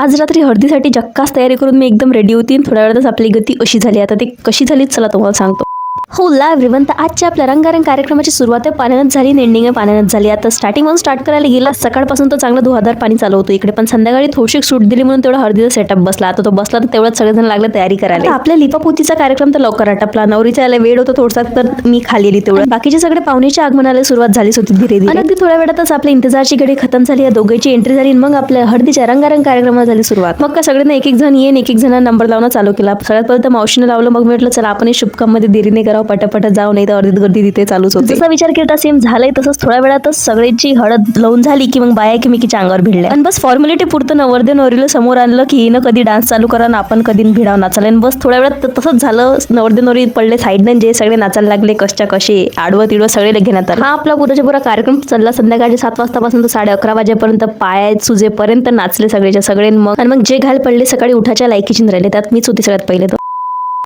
आज रात्री हळदीसाठी जक्कास तयारी करून मी एकदम रेडी होती. थोड्या वेळातच आपली गती अशी झाली. आता ती कशी झाली चला तुम्हाला सांगतो. हो लाईव्ह एव्हरीवन, तर आजच्या आपल्या रंगारंग कार्यक्रमाची सुरुवात आहे पाण्यानंच झाली, एंडिंग आहे पाण्यानंच झाली. आता स्टार्टिंग स्टार्ट करायला गेला सकाळपासून तर चांगलं धुवाधार पाणी चालू होतं इकडे, पण संध्याकाळी थोडीशी सूट दिली म्हणून तेवढा हळदीचा सेटअप बसला. आता तो बसला तर तेवढ्यात सगळेजण लागले तयारी करायला. आता आपल्या लिपापोतीचा कार्यक्रम तर लवकर आटपला. नवरीचा यायला वेळ होता थोडसा, तर मी खाली आली तेवढं. बाकीचे सगळे पाहुणेच्या आगमनाला सुरुवात झालीच होती धीरे धीरे. अगदी थोड्या वेळातच आपल्या इंतजारची घडी खतम झाली. या दोघांची एंट्री झाली. मग आपल्या हळदीच्या रंगारंग कार्यक्रमाला झाली सुरुवात. मग का सगळ्यांना एक एक जण येईन, एक एक जण नंबर लावणं चालू केला. सगळ्यात पहिलं तर मावशीने लावलं. मग म्हटलं चला आपण शुभकाम मध्ये देरीने करावं, पटापट जाऊ, नाही तर अर्धीत गर्दी तिथे चालूच होती. जसा विचार केला सेम झालंय तसंच. थोड्या वेळातच सगळ्यांची हळद लावून झाली की मग बाया एकमेकीच्या अंगावर भिडल्या. आणि बस फॉर्मॅलिटी पुरतं नवरदेव नवरीला समोर आणलं की हिनं कधी डान्स चालू करा ना आपण कधी भिडाव नाचायला. आणि बस थोड्या वेळात तसंच झालं. नवरदेव नवरी पडले साईडने, जे सगळे नाचायला लागले कशा कसे आडवं तिडवं सगळे घेण्यात आलं. हा आपला पुराच्या पुरा कार्यक्रम चालला. संध्याकाळी 7 वाजतापासून तर 11:30 वाजेपर्यंत पाय सुजेपर्यंत नाचले सगळेच्या सगळे. मग आणि मग जे घाल पडले सकाळी उठाच्या लायकीची राहिले त्यात मीच होती सगळ्यात पहिले.